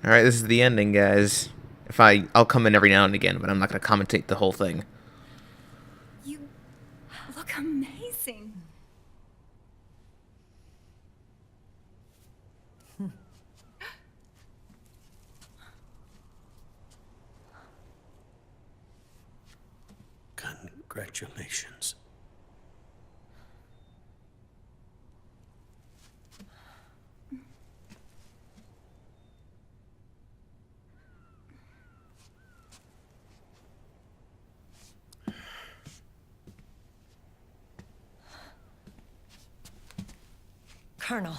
Alright, this is the ending, guys. I'll come in every now and again, but I'm not gonna commentate the whole thing. You look amazing. Congratulations. Colonel.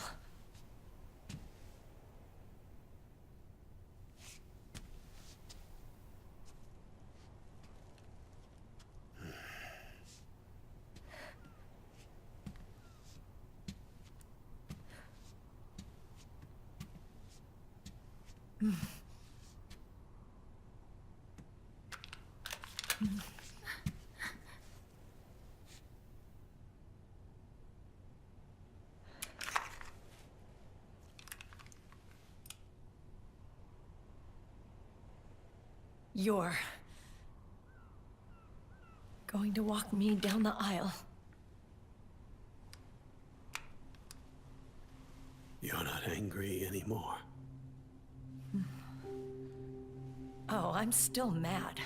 You're going to walk me down the aisle. You're not angry anymore. Oh, I'm still mad.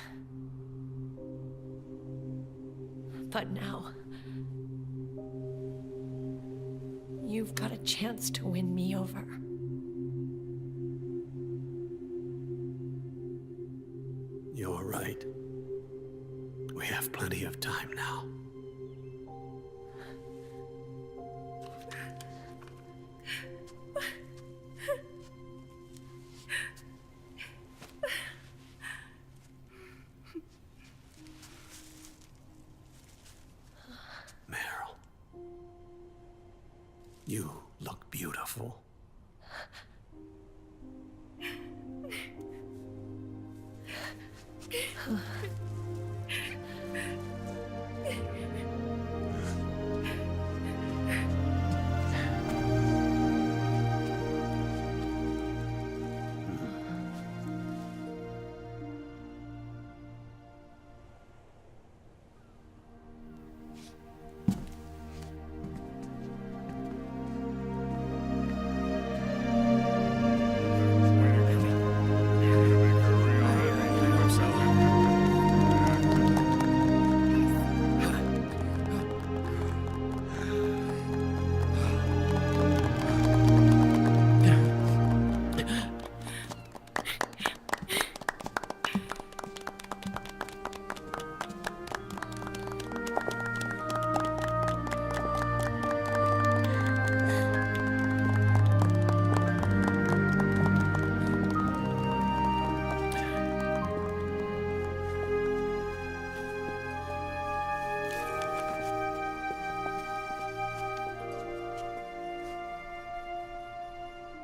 But now, you've got a chance to win me over. You're right. We have plenty of time now. Meryl, you look beautiful.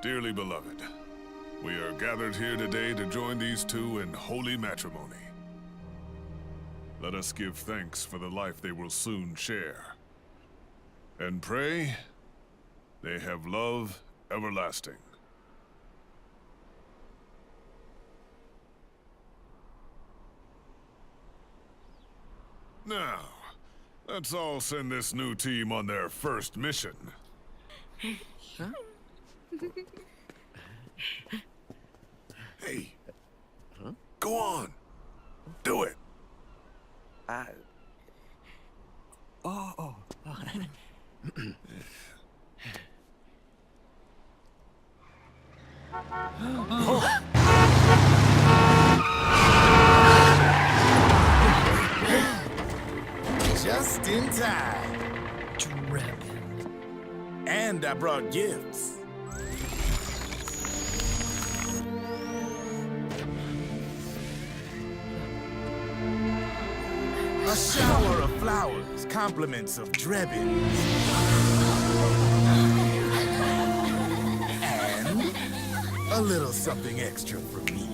Dearly beloved, we are gathered here today to join these two in holy matrimony. Let us give thanks for the life they will soon share, and pray they have love everlasting. Now, let's all send this new team on their first mission. Huh? Hey, go on, do it. Oh. Just in time. Dragon. And I brought gifts. A shower of flowers, compliments of Drebin. And a little something extra for me.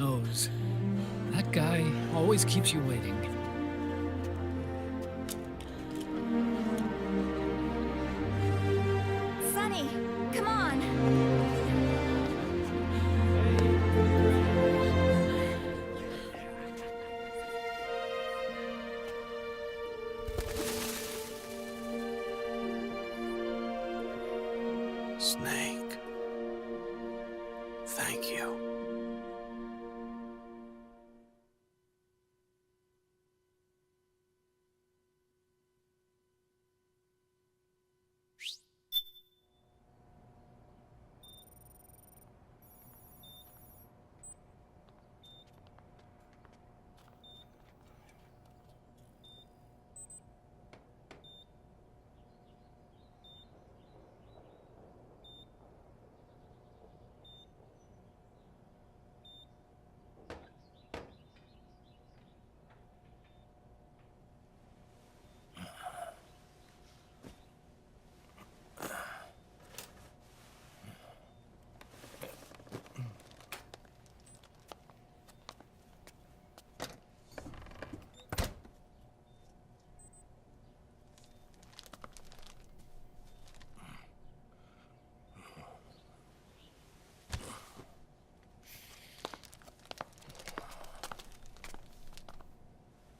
knows. That guy always keeps you waiting. Sunny, come on. Snake. Thank you.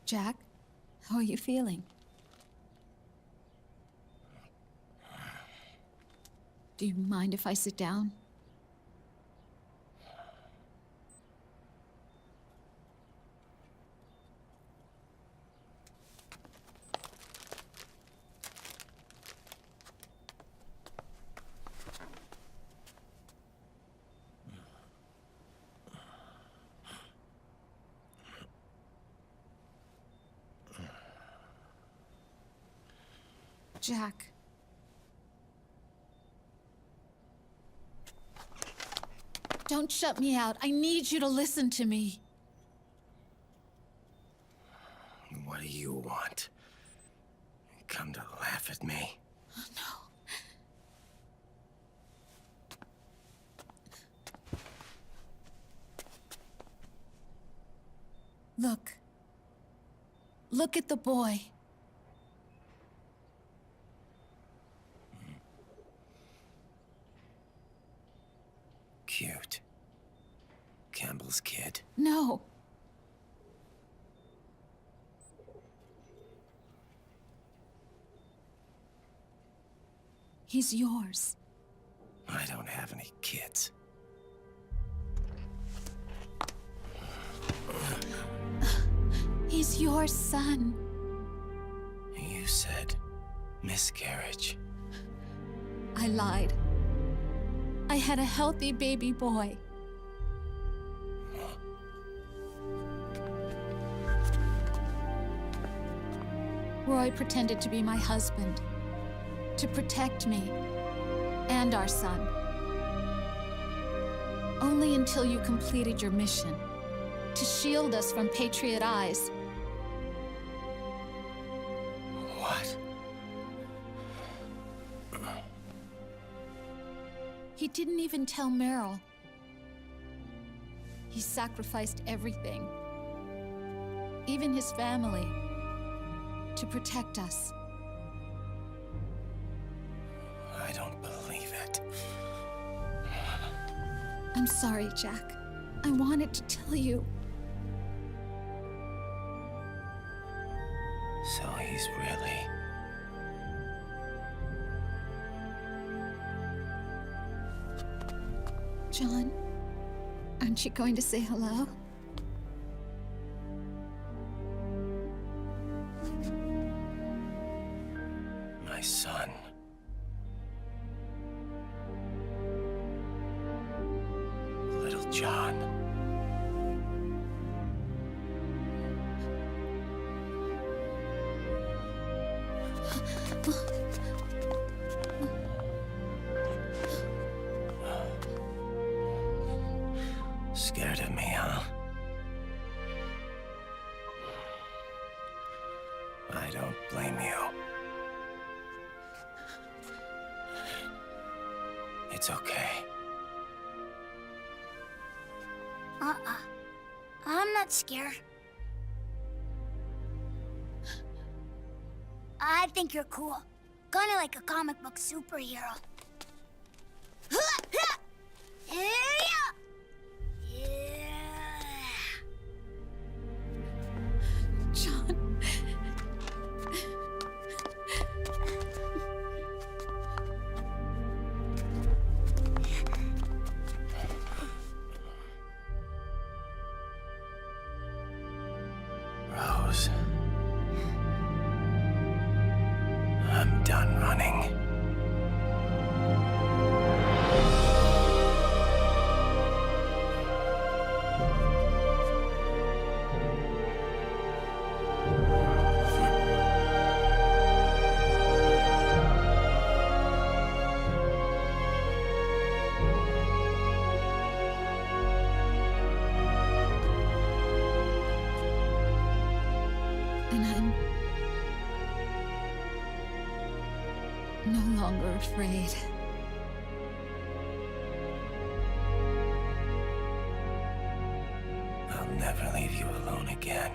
Jack, how are you feeling? Do you mind if I sit down? Jack. Don't shut me out. I need you to listen to me. What do you want? Come to laugh at me? Oh, no. Look. Look at the boy. Cute. Campbell's kid. No. He's yours. I don't have any kids. He's your son. You said miscarriage. I lied. I had a healthy baby boy. Roy pretended to be my husband, to protect me and our son. Only until you completed your mission, to shield us from Patriot eyes. What? He didn't even tell Meryl. He sacrificed everything, even his family, to protect us. I don't believe it. I'm sorry, Jack. I wanted to tell you. So he's really... John, aren't you going to say hello? my son. Little John. Scared of me, huh? I don't blame you. It's okay. not scare. I think you're cool. Kinda like a comic book superhero. John. Rose. I'm done running. And I'm no longer afraid. I'll never leave you alone again.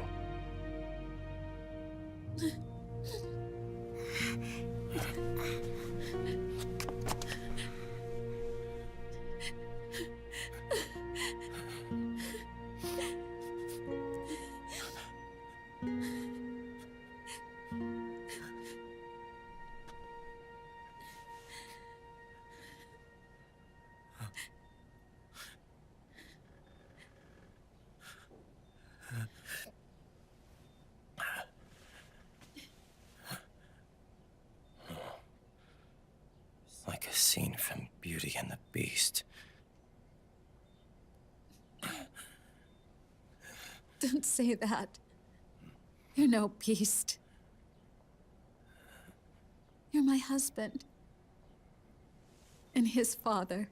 Like a scene from Beauty and the Beast. Don't say that. You're no beast. You're my husband. And his father.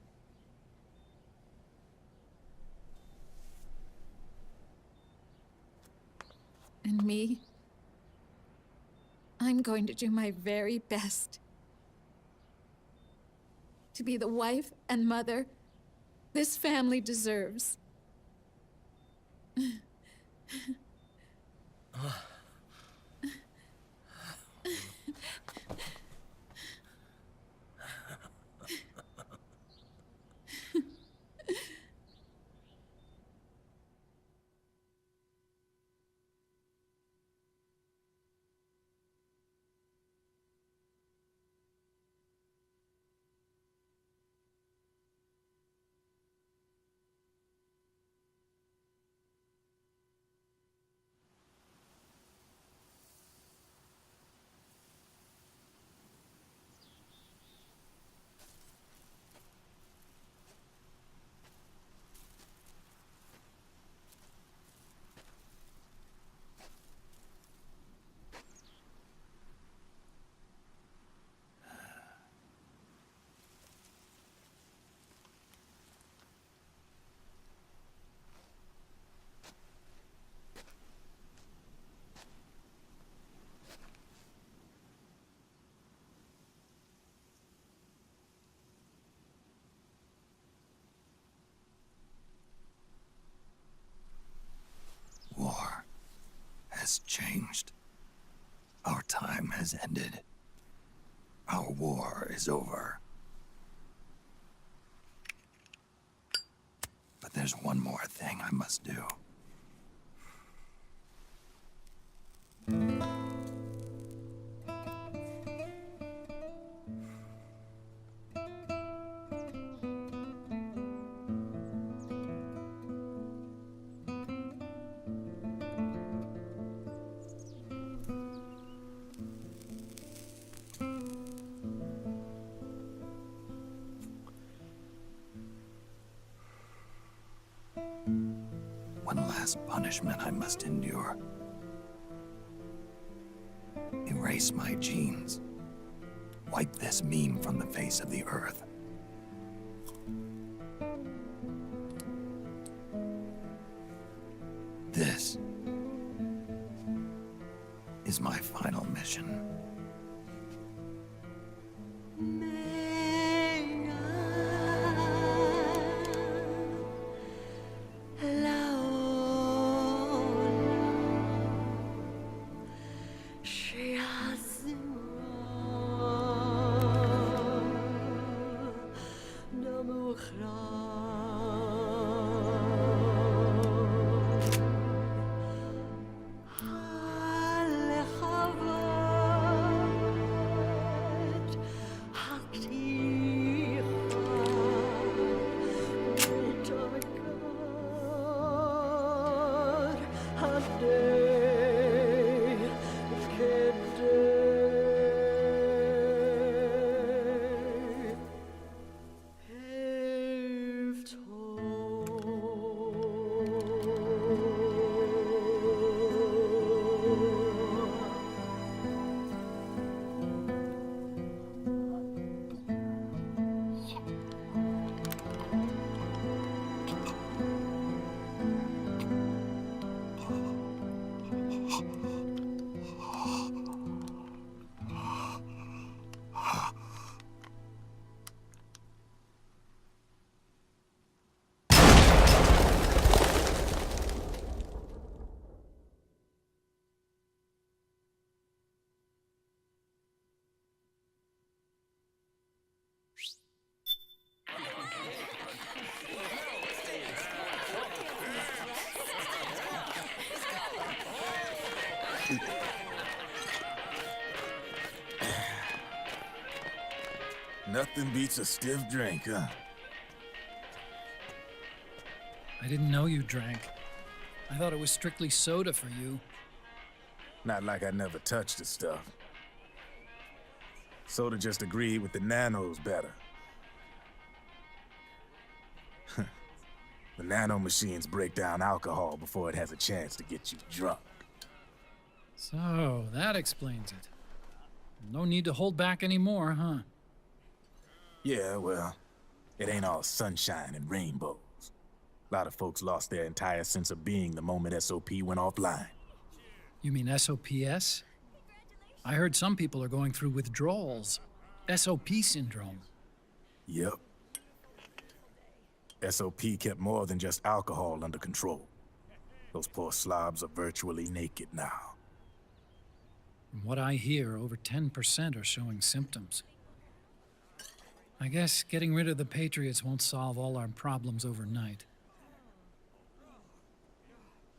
And me? I'm going to do my very best to be the wife and mother this family deserves. War has changed. Our time has ended. Our war is over. But there's one more thing I must do. One last punishment I must endure. Erase my genes. Wipe this meme from the face of the earth. This is my final mission. Nothing beats a stiff drink, huh? I didn't know you drank. I thought it was strictly soda for you. Not like I never touched the stuff. Soda just agreed with the nanos better. The nano machines break down alcohol before it has a chance to get you drunk. So, that explains it. No need to hold back anymore, huh? Yeah, well, it ain't all sunshine and rainbows. A lot of folks lost their entire sense of being the moment SOP went offline. You mean SOPS? I heard some people are going through withdrawals. SOP syndrome. Yep. SOP kept more than just alcohol under control. Those poor slobs are virtually naked now. From what I hear, over 10% are showing symptoms. I guess getting rid of the Patriots won't solve all our problems overnight.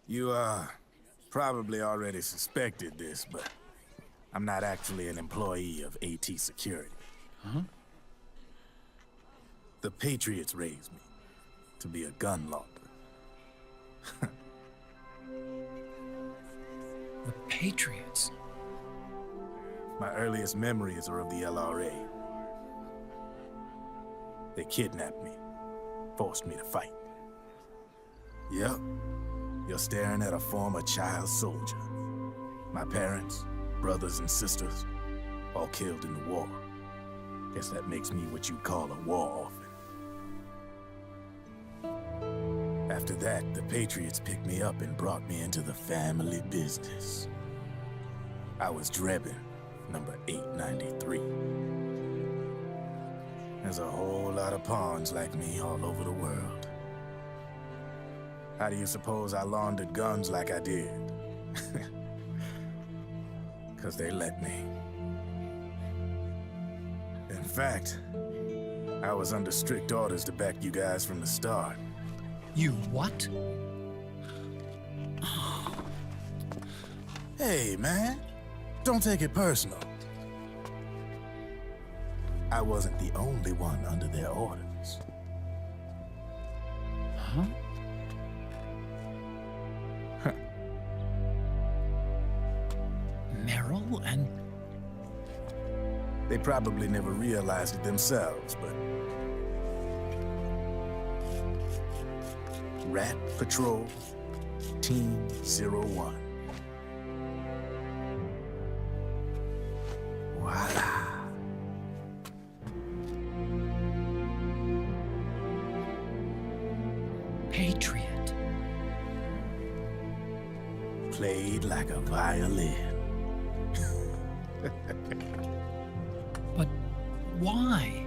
You, probably already suspected this, but I'm not actually an employee of AT Security. Huh? The Patriots raised me to be a gun launder. The Patriots? My earliest memories are of the LRA. They kidnapped me, forced me to fight. Yep, you're staring at a former child soldier. My parents, brothers and sisters, all killed in the war. Guess that makes me what you'd call a war orphan. After that, the Patriots picked me up and brought me into the family business. I was Drebin, number 893. There's a whole lot of pawns like me all over the world. How do you suppose I laundered guns like I did? 'Cause they let me. In fact, I was under strict orders to back you guys from the start. You what? Hey, man. Don't take it personal. I wasn't the only one under their orders. Huh? Meryl and... They probably never realized it themselves, but... Rat Patrol, Team 01. Voila. Patriot. Played like a violin. But why?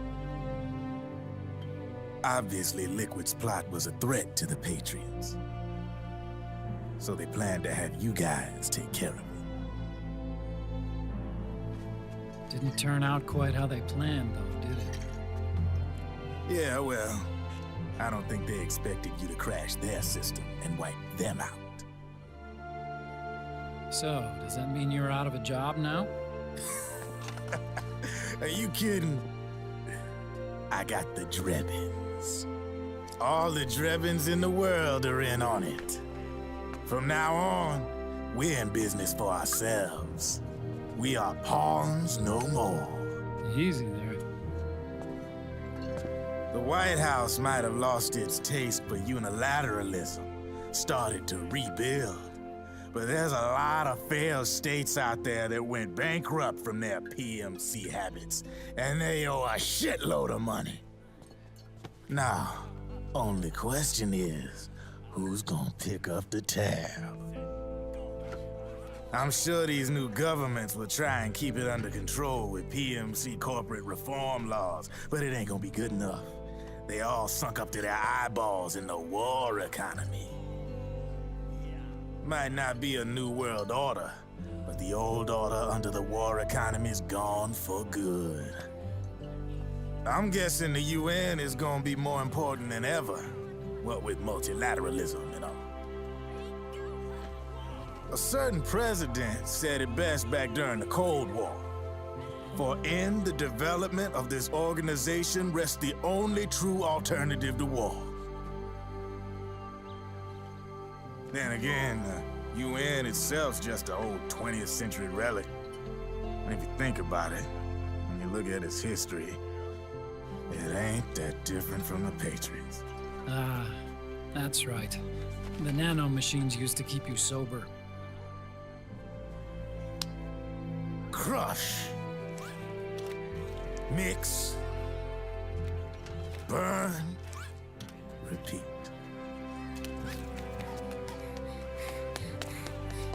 Obviously, Liquid's plot was a threat to the Patriots. So they planned to have you guys take care of it. Didn't turn out quite how they planned, though, did it? Yeah, well, I don't think they expected you to crash their system and wipe them out. So, does that mean you're out of a job now? Are you kidding? I got the Drebins. All the Drebins in the world are in on it. From now on, we're in business for ourselves. We are pawns no more. Easy there. The White House might have lost its taste for unilateralism, started to rebuild. But there's a lot of failed states out there that went bankrupt from their PMC habits, and they owe a shitload of money. Now, only question is, who's gonna pick up the tab? I'm sure these new governments will try and keep it under control with PMC corporate reform laws, but it ain't gonna be good enough. They all sunk up to their eyeballs in the war economy. Might not be a new world order, but the old order under the war economy's gone for good. I'm guessing the UN is gonna be more important than ever, what with multilateralism and all. A certain president said it best back during the Cold War. For in the development of this organization rests the only true alternative to war. Then again, the UN itself's just an old 20th century relic. And if you think about it, when you look at its history, it ain't that different from the Patriots. Ah, that's right. The nano machines used to keep you sober. Crush. Mix. Burn. Repeat.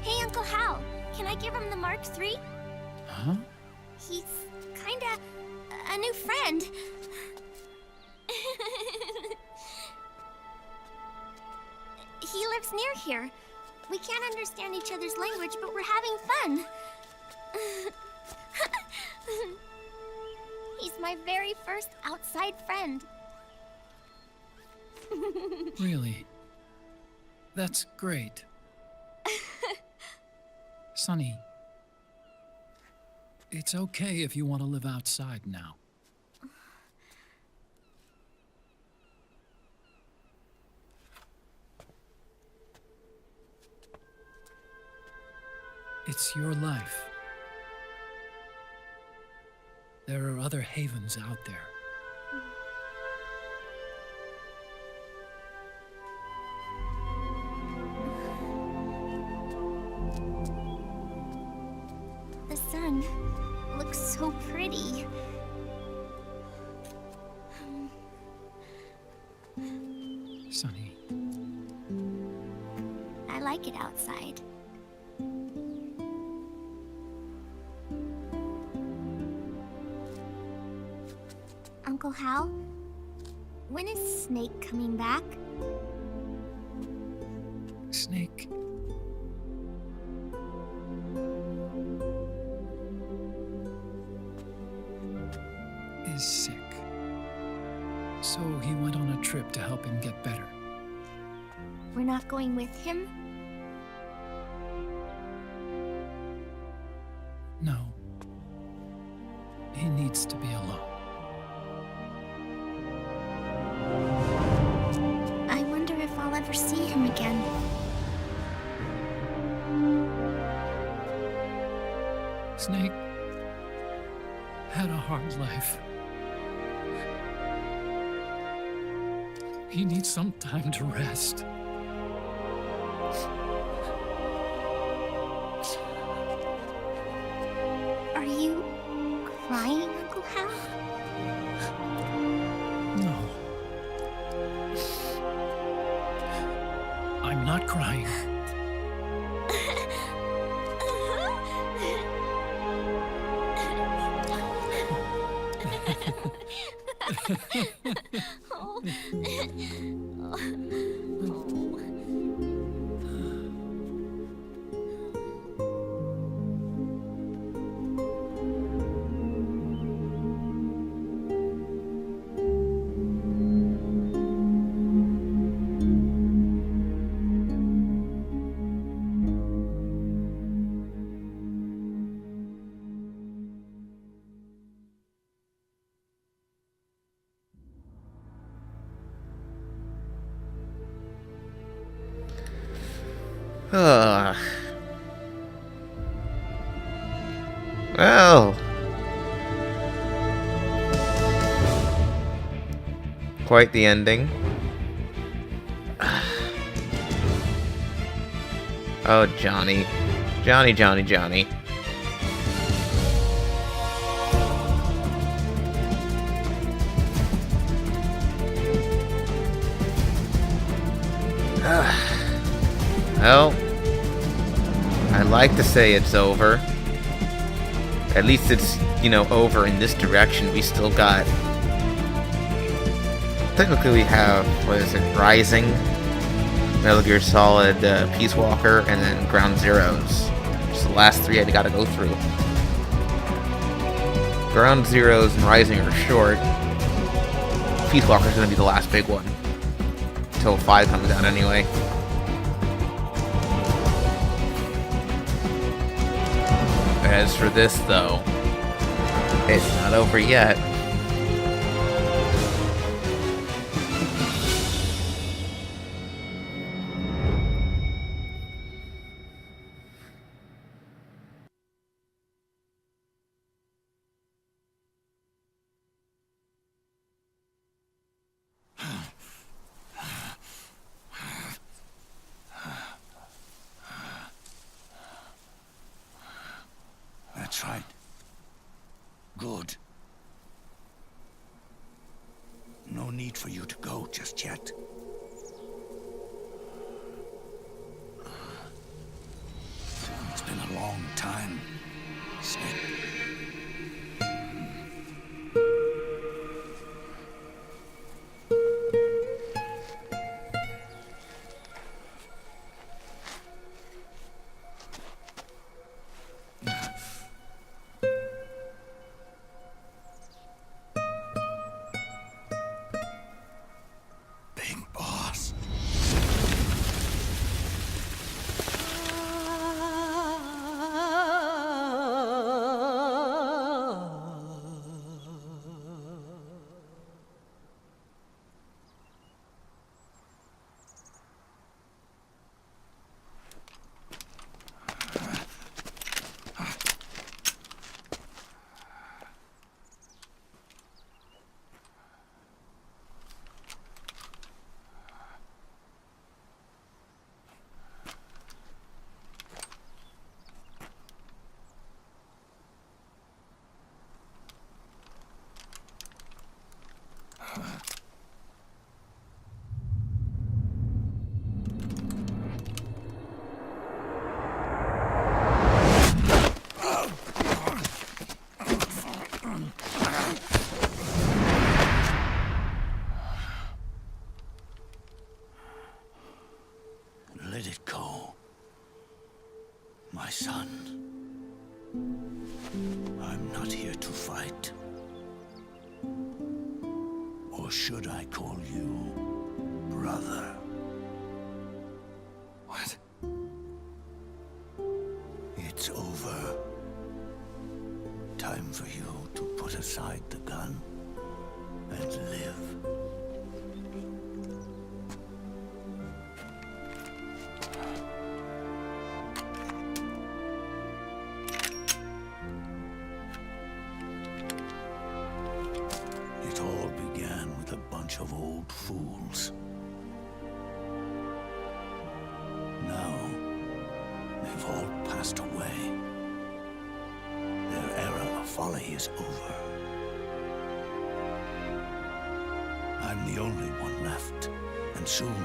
Hey, Uncle Hal, can I give him the Mark III? Huh? He's kinda a new friend. He lives near here. We can't understand each other's language, but we're having fun. He's my very first outside friend. Really? That's great. Sonny, it's okay if you want to live outside now. It's your life. There are other havens out there. The sun looks so pretty. Sonny, I like it outside. Uncle Hal, when is Snake coming back? Snake. Is sick. So he went on a trip to help him get better. We're not going with him? No. He needs to be alone. I wonder if I'll ever see him again. Snake had a hard life. He needs some time to rest. Are you crying, Uncle Hal? No. I'm not crying. Well. Quite the ending. Oh, Johnny. Johnny. Well, I'd like to say it's over. At least it's, over in this direction. We still got... Technically we have, Rising, Metal Gear Solid, Peace Walker, and then Ground Zeroes. Just the last three I gotta go through. Ground Zeroes and Rising are short. Peace Walker's gonna be the last big one. Until 5 comes out anyway. As for this, though, it's not over yet. That's right. Good. No need for you to go just yet. It's been a long time, Snake. Let it go, my son. I'm not here to fight. Or should I call you brother? What? It's over. Time for you to put aside the gun and live. It all began with a bunch of old fools. Now, they've all passed away. Their era of folly is over. I'm the only one left, and soon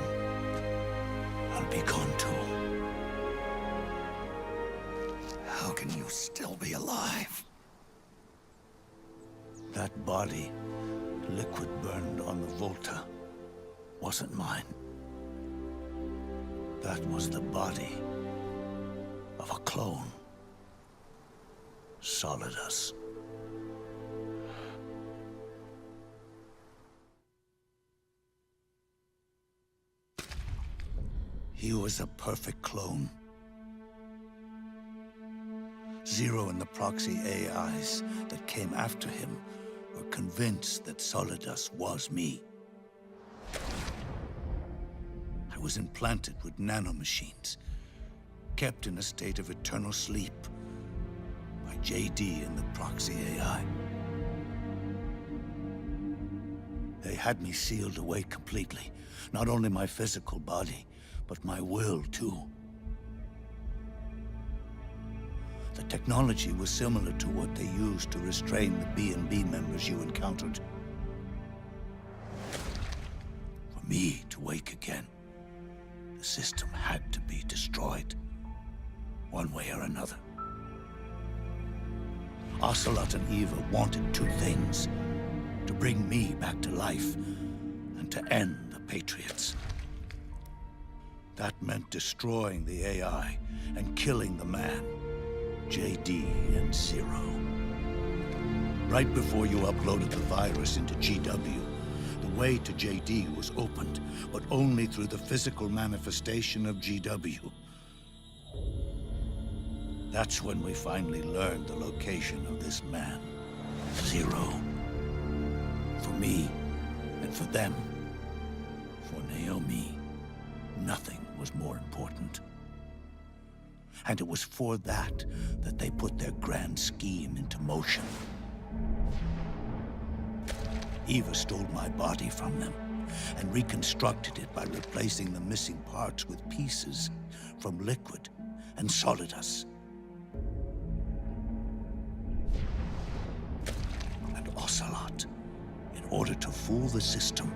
I'll be gone too. How can you still be alive? That body, liquid burned on the Volta, wasn't mine. That was the body of a clone. Solidus. He was a perfect clone. Zero and the proxy AIs that came after him were convinced that Solidus was me. I was implanted with nanomachines, kept in a state of eternal sleep by JD and the proxy AI. They had me sealed away completely, not only my physical body, but my will too. The technology was similar to what they used to restrain the B&B members you encountered. For me to wake again, the system had to be destroyed, one way or another. Ocelot and Eva wanted two things: to bring me back to life, and to end the Patriots. That meant destroying the AI and killing the man, JD and Zero. Right before you uploaded the virus into GW, the way to JD was opened, but only through the physical manifestation of GW. That's when we finally learned the location of this man, Zero. For me, and for them, for Naomi, nothing was more important. And it was for that they put their grand scheme into motion. Eva stole my body from them and reconstructed it by replacing the missing parts with pieces from Liquid and Solidus. And Ocelot, in order to fool the system,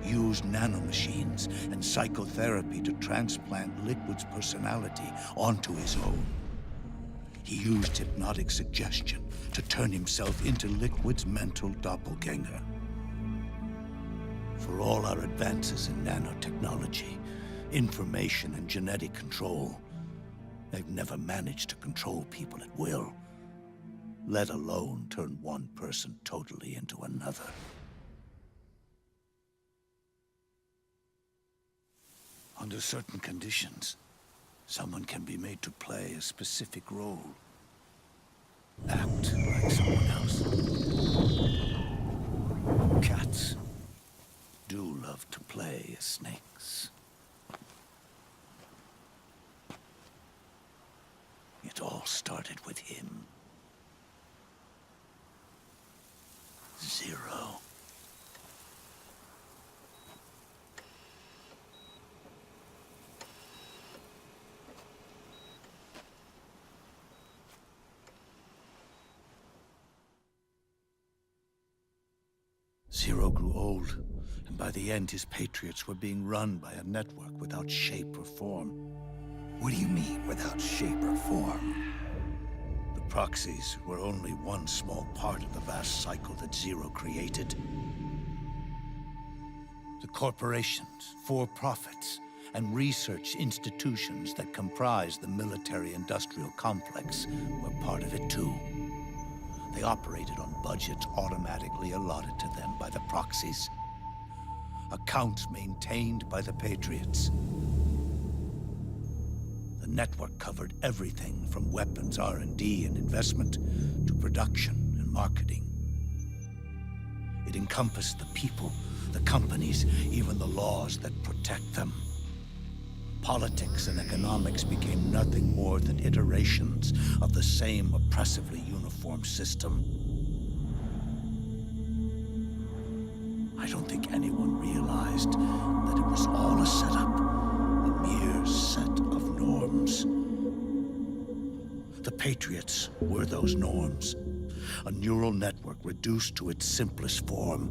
used nanomachines and psychotherapy to transplant Liquid's personality onto his own. He used hypnotic suggestion to turn himself into Liquid's mental doppelganger. For all our advances in nanotechnology, information and genetic control, they've never managed to control people at will, let alone turn one person totally into another. Under certain conditions, someone can be made to play a specific role. Act like someone else. Cats do love to play as snakes. It all started with him. Zero. Zero grew old, and by the end his Patriots were being run by a network without shape or form. What do you mean, without shape or form? The proxies were only one small part of the vast cycle that Zero created. The corporations, for-profits, and research institutions that comprise the military-industrial complex were part of it too. They operated on budgets automatically allotted to them by the proxies. Accounts maintained by the Patriots. The network covered everything from weapons R&D and investment to production and marketing. It encompassed the people, the companies, even the laws that protect them. Politics and economics became nothing more than iterations of the same oppressively uniform system. I don't think anyone realized that it was all a setup, a mere set of norms. The Patriots were those norms, a neural network reduced to its simplest form.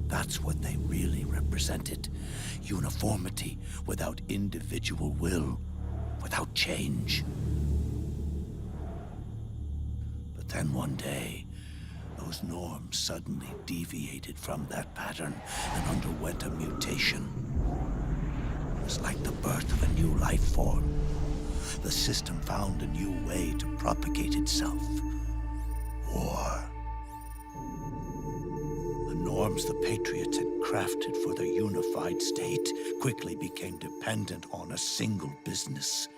That's what they really represented. Uniformity without individual will, without change. But then one day, those norms suddenly deviated from that pattern and underwent a mutation. It was like the birth of a new life form. The system found a new way to propagate itself. War. Norms the Patriots had crafted for their unified state quickly became dependent on a single business,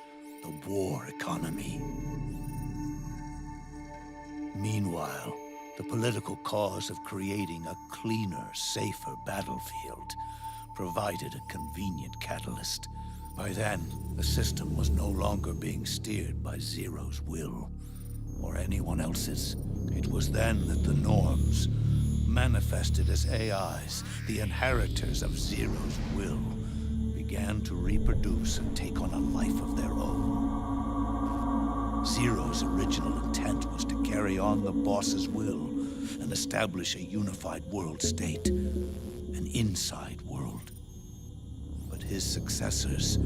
the war economy. Meanwhile, the political cause of creating a cleaner, safer battlefield provided a convenient catalyst. By then, the system was no longer being steered by Zero's will, or anyone else's. It was then that the norms, manifested as AIs, the inheritors of Zero's will, began to reproduce and take on a life of their own. Zero's original intent was to carry on the boss's will and establish a unified world state, an inside world. But his successors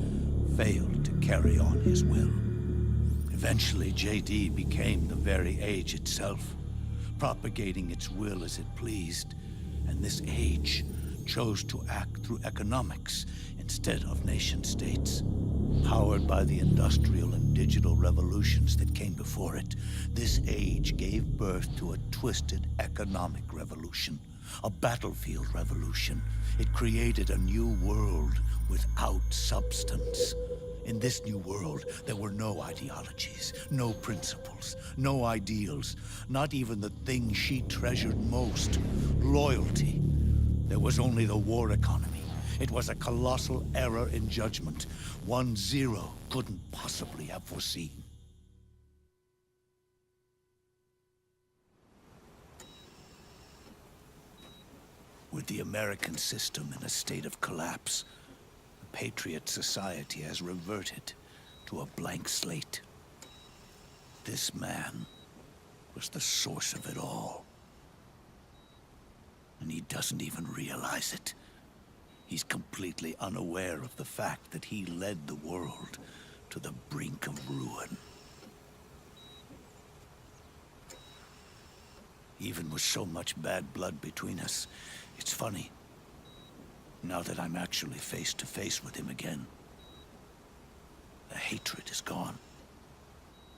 failed to carry on his will. Eventually, JD became the very age itself, propagating its will as it pleased, and this age chose to act through economics instead of nation-states. Powered by the industrial and digital revolutions that came before it, this age gave birth to a twisted economic revolution, a battlefield revolution. It created a new world without substance, In this new world, there were no ideologies, no principles, no ideals, not even the thing she treasured most, loyalty. There was only the war economy. It was a colossal error in judgment, one Zero couldn't possibly have foreseen. With the American system in a state of collapse, the Patriot Society has reverted to a blank slate. This man was the source of it all. And he doesn't even realize it. He's completely unaware of the fact that he led the world to the brink of ruin. Even with so much bad blood between us, it's funny. Now that I'm actually face to face with him again, the hatred is gone.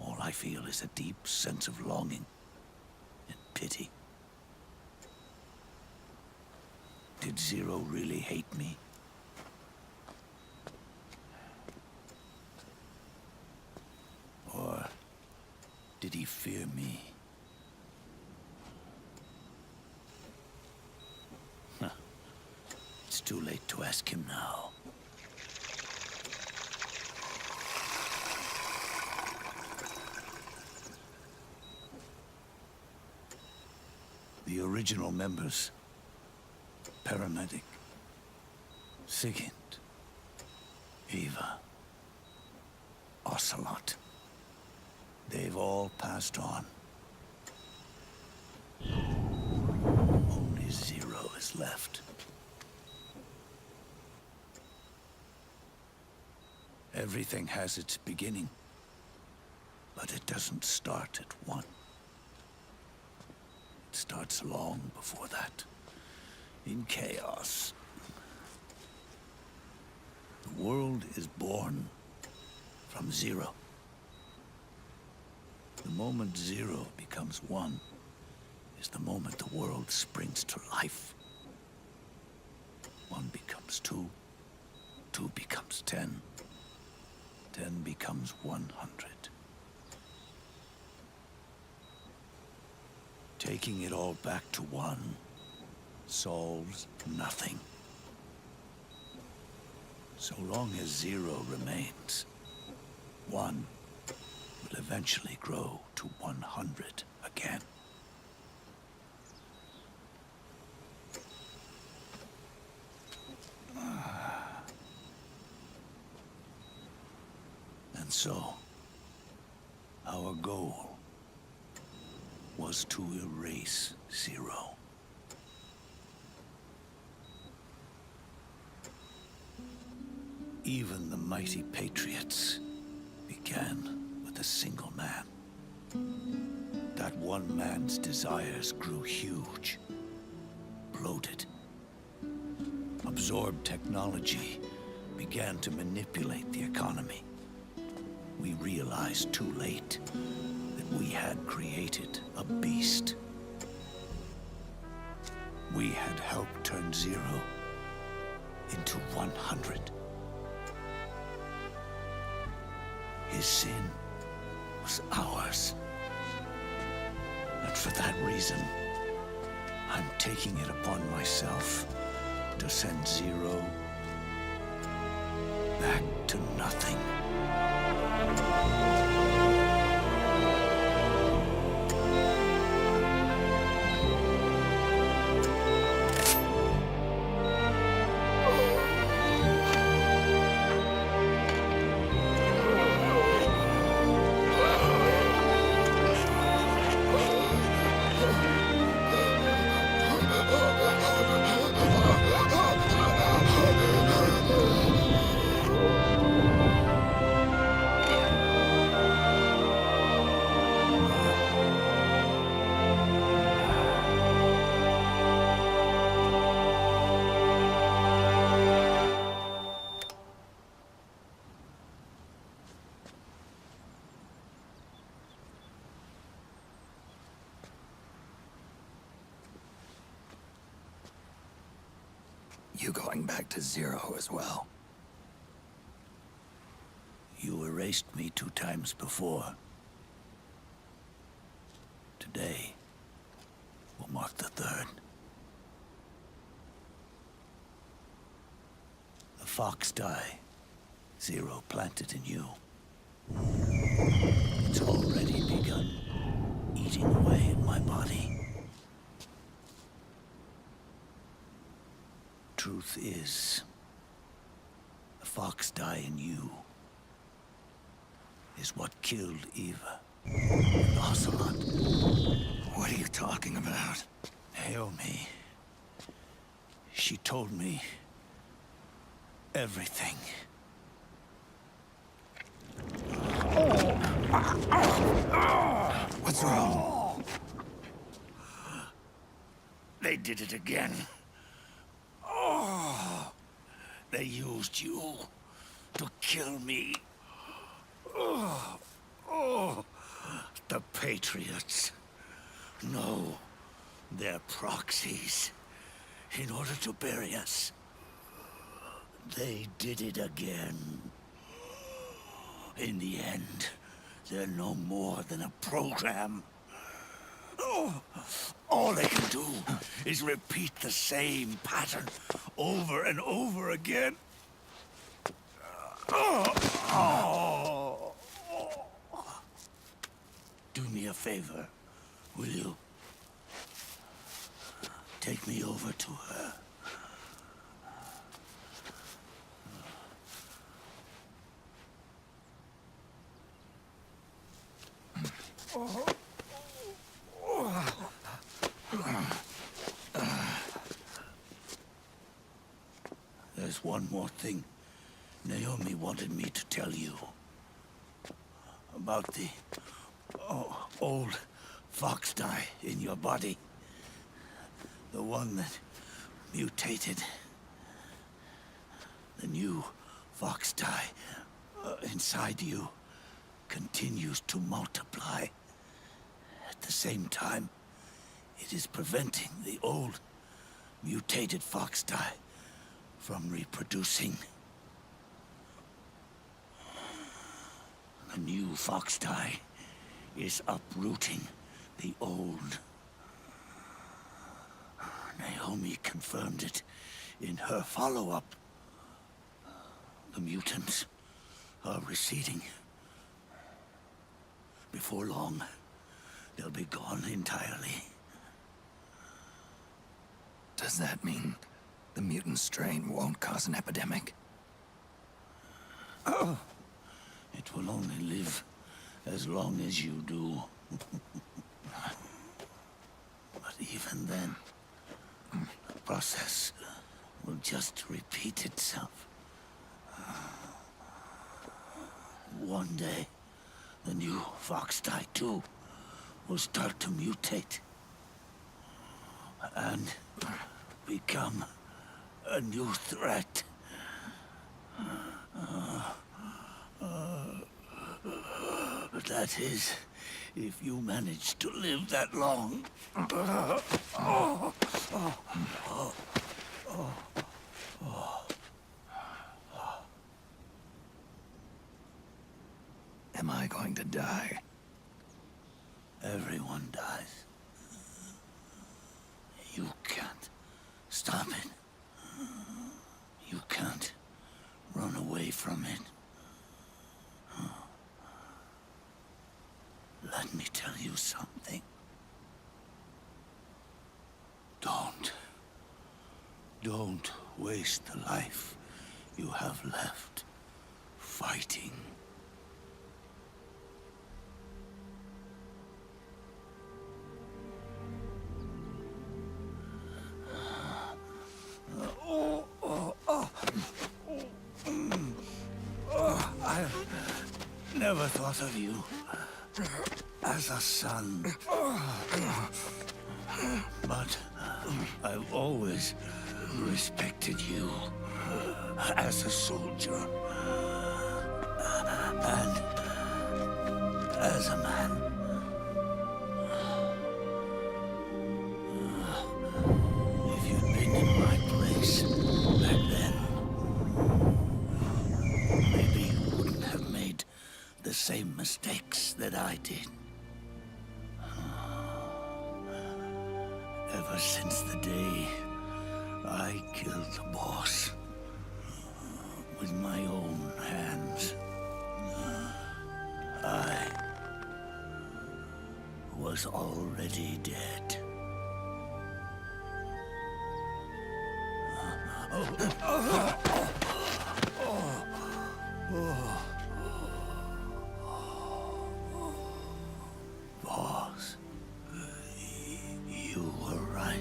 All I feel is a deep sense of longing and pity. Did Zero really hate me? Or did he fear me? Huh. It's too late to ask him now. The original members, Paramedic, Sigint, Eva, Ocelot. They've all passed on. Only Zero is left. Everything has its beginning, but it doesn't start at one. It starts long before that. In chaos. The world is born from Zero. The moment Zero becomes one is the moment the world springs to life. One becomes two, two becomes 10, 10 becomes 100. Taking it all back to one solves nothing. So long as Zero remains, one will eventually grow to 100 again. And so, our goal was to erase Zero. Even the mighty Patriots began with a single man. That one man's desires grew huge, bloated, absorbed technology, began to manipulate the economy. We realized too late that we had created a beast. We had helped turn Zero into 100. His sin was ours. And for that reason, I'm taking it upon myself to send Zero back to nothing. You going back to Zero as well? You erased me 2 times before. Today will mark the 3rd. The fox die. Zero planted in you. It's already begun eating away at my body. Truth is, the fox die in you is what killed Eva and Ocelot. What are you talking about? Naomi. She told me everything. What's wrong? They did it again. They used you to kill me. The Patriots. No, they're proxies. In order to bury us. They did it again. In the end, they're no more than a program. All they can do is repeat the same pattern over and over again. Do me a favor, will you? Take me over to her. There's one more thing Naomi wanted me to tell you. About the old fox die in your body. The one that mutated. The new fox die inside you continues to multiply. At the same time, it is preventing the old mutated fox die from reproducing. The new fox die is uprooting the old. Naomi confirmed it in her follow-up. The mutants are receding. Before long, they'll be gone entirely. Does that mean the mutant strain won't cause an epidemic? It will only live as long as you do. But even then, the process will just repeat itself. One day, the new fox die too will start to mutate and become a new threat. That is, if you manage to live that long. Am I going to die? Everyone dies. You can't stop it. You can't run away from it. Let me tell you something. Don't waste the life you have left fighting. I never thought of you as a son. But I've always respected you as a soldier and as a man. If you'd been in my place back then, maybe you wouldn't have made the same mistakes that I did. Ever since the day I killed the boss with my own hands, I was already dead. Boss, you were right.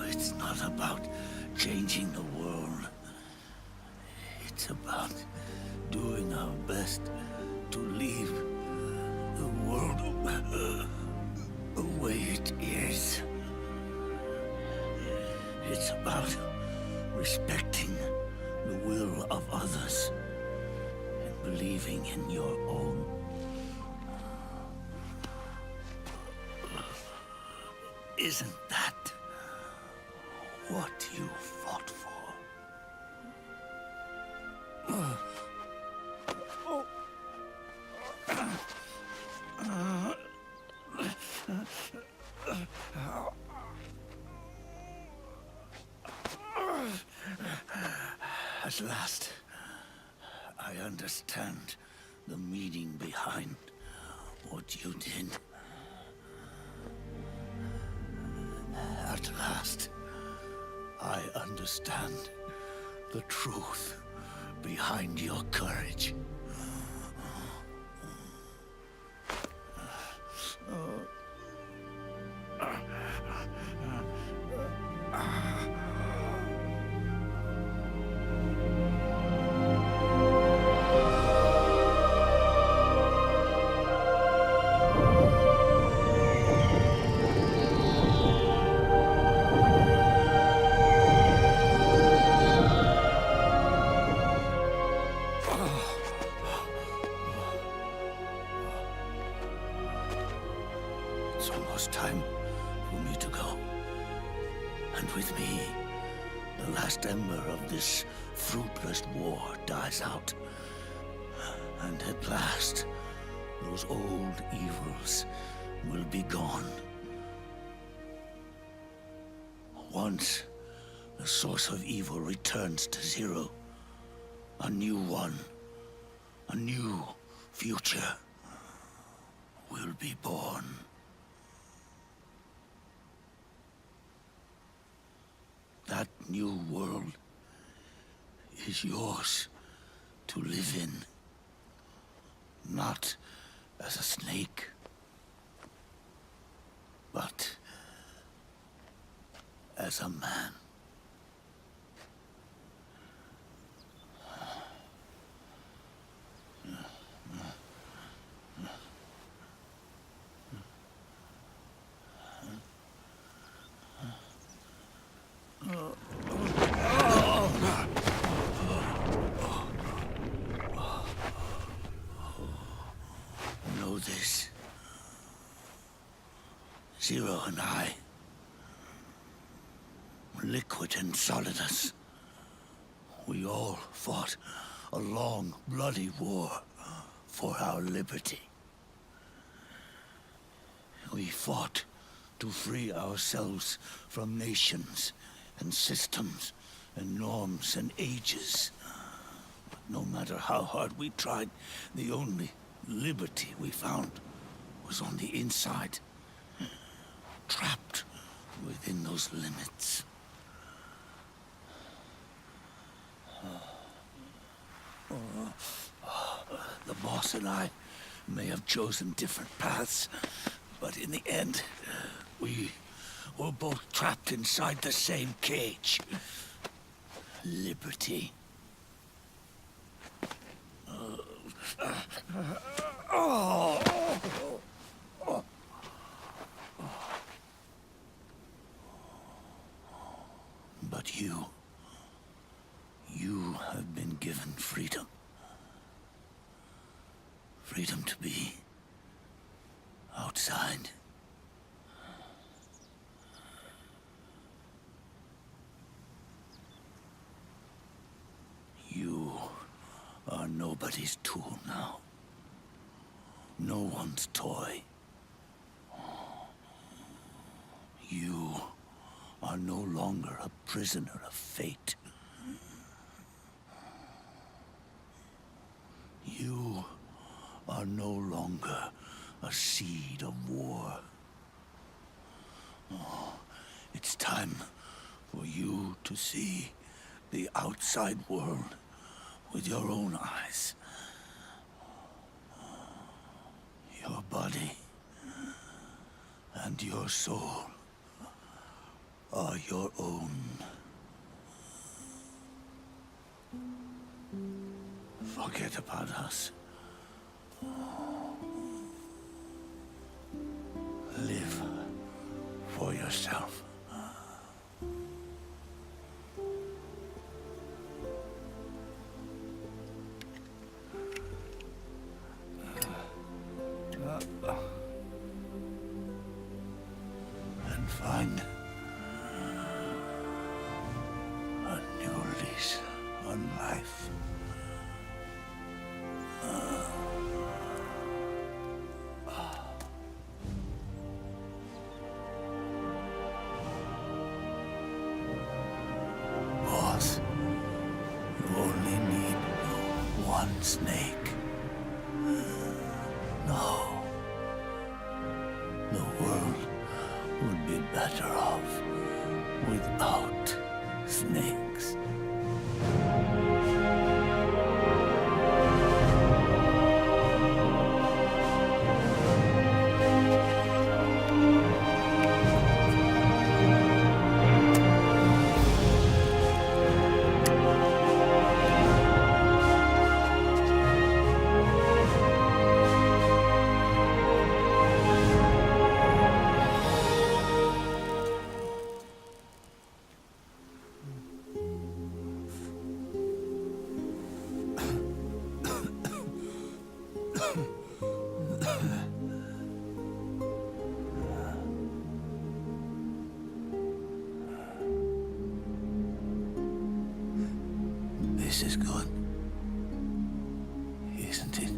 It's not about changing the world. It's about doing our best to leave the world the way it is. It's about respecting the will of others and believing in your own. Isn't that what you fought for? At last, I understand the meaning behind what you did. At last, I understand the truth behind your courage. It's almost time for me to go. And with me, the last ember of this fruitless war dies out. And at last, those old evils will be gone. Once the source of evil returns to zero, a new one, a new future will be born. That new world is yours to live in, not as a snake, but as a man. Know this. Zero and I, Liquid and Solidus, we all fought a long, bloody war for our liberty. We fought to free ourselves from nations and systems and norms and ages. But no matter how hard we tried, the only liberty we found was on the inside, trapped within those limits. The boss and I may have chosen different paths, but in the end, we were both trapped inside the same cage. Liberty. But you have been given freedom. Freedom to be outside. You are are nobody's tool now. No one's toy. You are no longer a prisoner of fate. You are no longer a seed of war. It's time for you to see the outside world with your own eyes. Your body and your soul are your own. Forget about us. Live for yourself. And find a new lease on life. Boss, you only need one snake. No. The world would be better off without snakes. This is good, isn't it?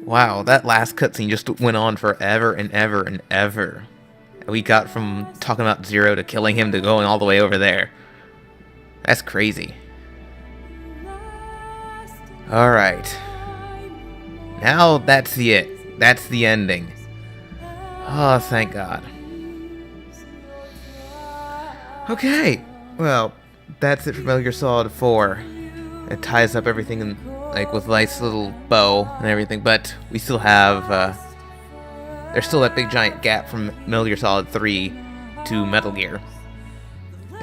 Wow, that last cutscene just went on forever and ever and ever. We got from talking about Zero to killing him to going all the way over there. That's crazy. Alright. Now that's it. That's the ending. Oh, thank God. Okay. Well, that's it for Metal Gear Solid 4. It ties up everything in, like, with a nice little bow and everything, but we still have, there's still that big giant gap from Metal Gear Solid 3 to Metal Gear.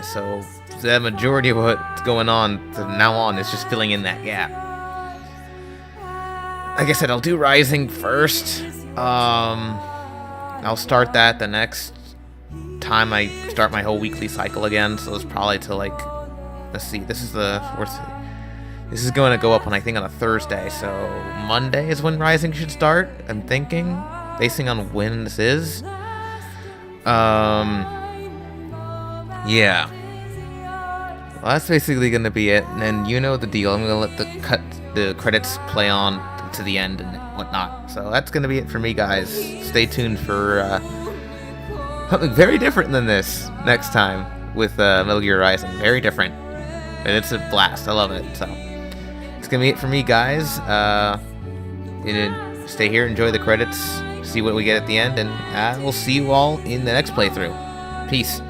So, the majority of what's going on from now on is just filling in that gap. Like I said, I'll do Rising first. I'll start that the next time I start my whole weekly cycle again, so it's probably to, like, let's see, this is the fourth. This is going to go up on, I think, on a Thursday, so Monday is when Rising should start, I'm thinking, basing on when this is. Yeah. Well, that's basically going to be it, and then you know the deal. I'm going to let the credits play on to the end and whatnot. So that's going to be it for me, guys. Stay tuned for something very different than this next time with Metal Gear Rising. Very different. And it's a blast. I love it, so... It's gonna be it for me, guys. Stay here, enjoy the credits, see what we get at the end, and we'll see you all in the next playthrough. Peace.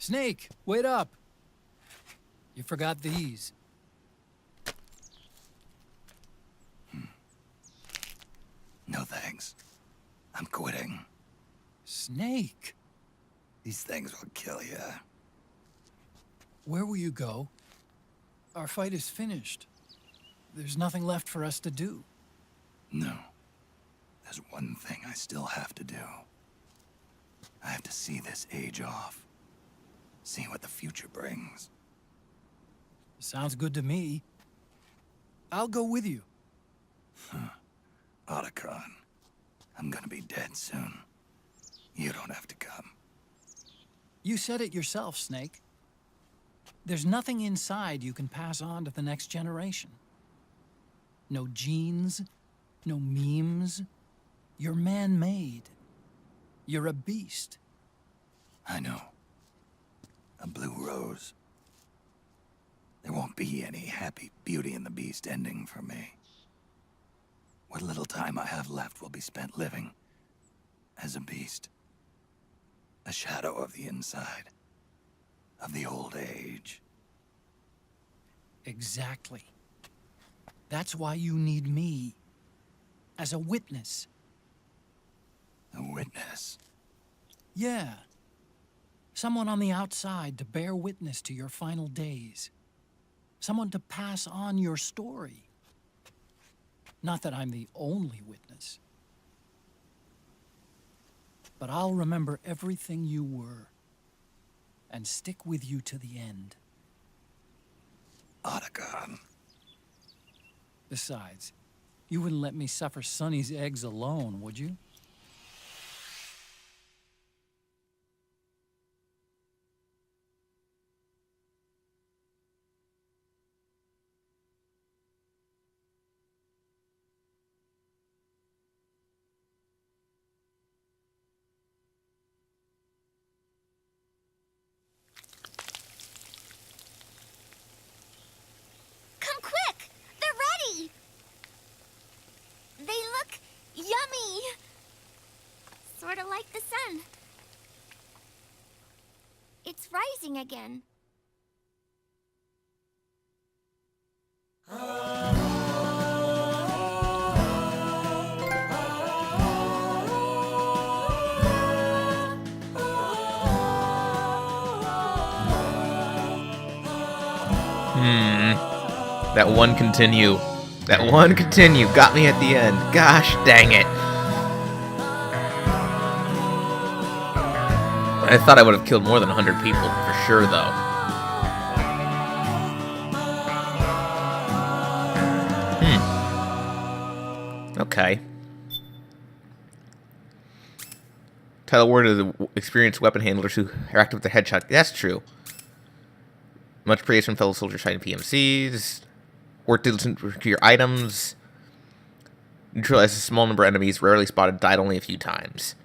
Snake, wait up. You forgot these. No thanks. I'm quitting. Snake, These things will kill you. where will you go? Our fight is finished. There's nothing left for us to do. No. There's one thing I still have to do. I have to see this age off. See what the future brings. Sounds good to me. I'll go with you. Otacon, I'm gonna be dead soon. You don't have to come. You said it yourself, Snake. There's nothing inside you can pass on to the next generation. No genes, no memes. You're man-made. You're a beast. I know. A blue rose. There won't be any happy Beauty and the Beast ending for me. What little time I have left will be spent living as a beast. A shadow of the inside. Of the old age. Exactly. That's why you need me. As a witness. A witness. Yeah. Someone on the outside to bear witness to your final days. Someone to pass on your story. Not that I'm the only witness. But I'll remember everything you were. And stick with you to the end. Otacon. Besides, you wouldn't let me suffer Sonny's eggs alone, would you? Come quick! They're ready! They look yummy! Sort of like the sun. It's rising again. That one continue. That one continue got me at the end. Gosh dang it. I thought I would have killed more than 100 people, for sure, though. Okay. Tell a word to the experienced weapon handlers who are active with their headshot. That's true. Much praise from fellow soldiers fighting PMCs. Work to listen to your items. Neutralize a small number of enemies, rarely spotted, died only a few times.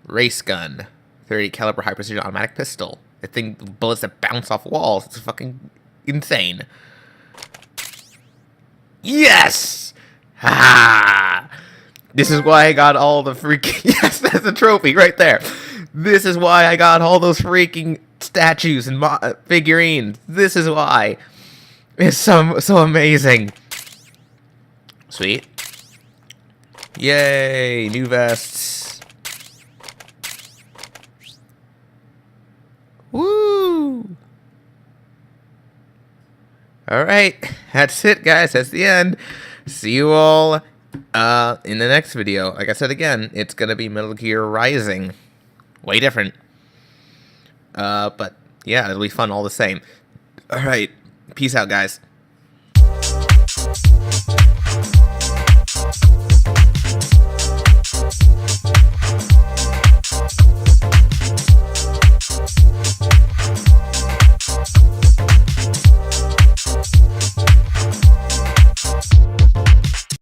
Race gun. 30 caliber high precision automatic pistol. That thing, bullets that bounce off walls. It's fucking insane. Yes! Ha! This is why I got all the freaking... Yes, that's a trophy right there. This is why I got all those freaking statues and figurines. This is why. It's so amazing. Sweet. Yay, new vests. Woo! Alright, that's it, guys. That's the end. See you all in the next video. Like I said again, it's going to be Metal Gear Rising. Way different. But yeah, it'll be fun all the same. Alright, peace out, guys.